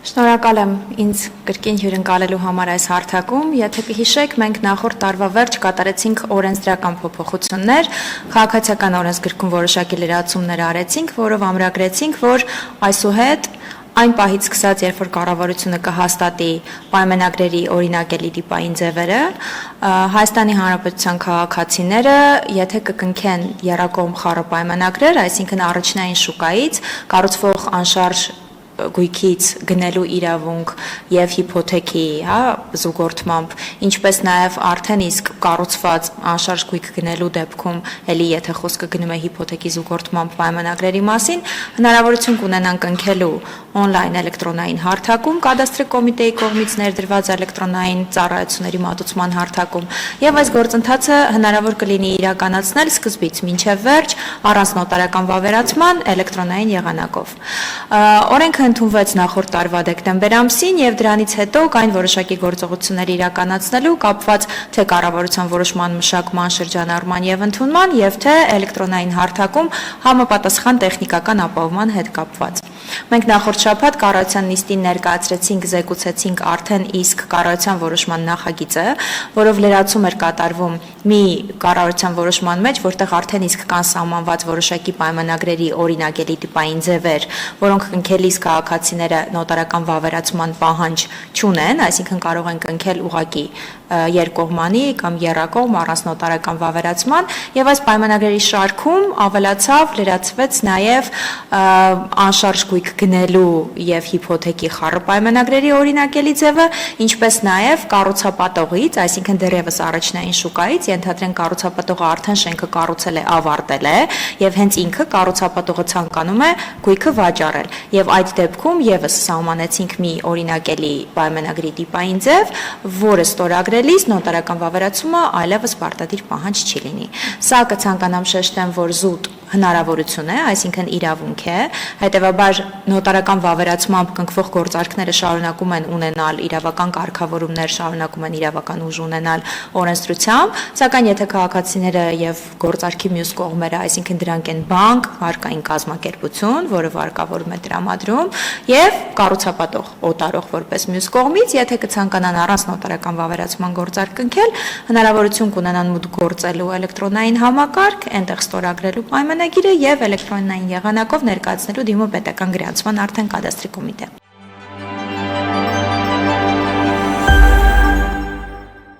Շնորհակալ եմ ինձ կրկին հյուրընկալելու համար այս հարթակում։ Եթե կհիշեք, մենք նախորդ տարվա վերջ կատարեցինք օրենսդրական փոփոխություններ, քաղաքացիական օրենսգրքում որոշակի լրացումներ արեցինք, որով ամրագրեցինք, որ այսուհետ այն պահից սկսած, երբ որ կառավարությունը կհաստատի պայմանագրերի օրինակելի տիպային ձևերը, Հայաստանի Հանրապետության քաղաքացիները, եթե կկնքեն եռակողմ խառը պայմանագրեր, այսինքն առաջնային շուկայից կառուցվող անշարժ գույքից գնելու իրավունք եւ հիփոթեքի, զուգորդմամբ, ինչպես նաեւ արդեն իսկ կառուցված անշարժ գույք գնելու դեպքում, ելի եթե խոսքը գնում է հիփոթեքի զուգորդմամբ պայմանագրերի մասին, հնարավորություն կունենան կնքելու on-line էլեկտրոնային հարթակում, կադաստրի կոմիտեի կողմից ներդրված էլեկտրոնային ծառայությունների մատուցման հարթակում, եւ այս գործընթացը հնարավոր կլինի իրականացնել սկզբից մինչեւ վերջ առանց նոտարական վավերացման էլեկտրոնային եղանակով։ Օրենքը ընդունվեց նախորդ տարվա դեկտեմբեր ամսին եւ դրանից հետո կային որոշակի գործողություններ իրականացնելու կապված թե կառավարության որոշման մշակման, շրջանառման եւ ընդունման եւ թե էլեկտրոնային հարթակում համապատասխան տեխնիկական ապահովման հետ կապված։ Մենք նախորդ շաբաթ կառավարության նիստին ներկայացրեցինք, զեկուցեցինք արդեն իսկ կառավարության որոշման նախագիծը, որով լրացում էր կատարվում մի կառավարության որոշման մեջ, որտեղ արդեն իսկ կան սահմանված որոշակի պայմանագրերի օրինակելի տիպային ձևեր, որոնք կնքելիս քաղաքացիները նոտարական վավերացման պահանջ չունեն, այսինքն կարող են կնքել ուղղակի երկկողմանի կամ եռակողմ առանց նոտարական վավերացման, եւ այս պայմանագրերի շարքում ավելացավ, լրացվեց նաեւ անշարժ գույք գնելու եւ հիփոթեքի խառը պայմանագրերի օրինակելի ձևը, ինչպես նաեւ կառուցապատողից, այսինքն դեռևս առաջնային շուկայից, ենթադրենք կառուցապատողը արդեն շենքը կառուցել է, ավարտել է եւ հենց ինքը կառուցապատողը ցանկանում է գույքը վաճառել եւ այդ դեպքում եւս սահմանեցինք մի օրինակելի պայմանագրի տիպային ձև, որը ստորագրելիս նոտարական վավերացումը այլևս պարտադիր պահանջ չի լինի։ Սա կցանկանամ շեշտեմ, որ զուտ հնարավորություն է, այսինքն իրավունք է, հետևաբար նոտարական վավերացմամբ կնքվող գործարքները շարունակում են ունենալ իրավական կարգավորումներ, շարունակում են իրավական ուժ ունենալ օրենսդրությամբ, սակայն եթե քաղաքացիները եւ գործարքի մյուս կողմերը, այսինքն դրանք են բանկ, հարկային կազմակերպություն, որը վարկավորում է տրամադրում, եւ կառուցապատող, օտարող որպես մյուս կողմից, եթե կցանկանան առանց նոտարական վավերացման գործարք կնքել, հնարավորություն կունենան մուտք գործելու էլեկտրոնային համակարգ, այնտեղ ստորագրելու պայմանագիրը եւ էլեկտրոնային եղանակով ներկայացնելու դիմապետական գրանցման արդեն կադաստրի կոմիտե։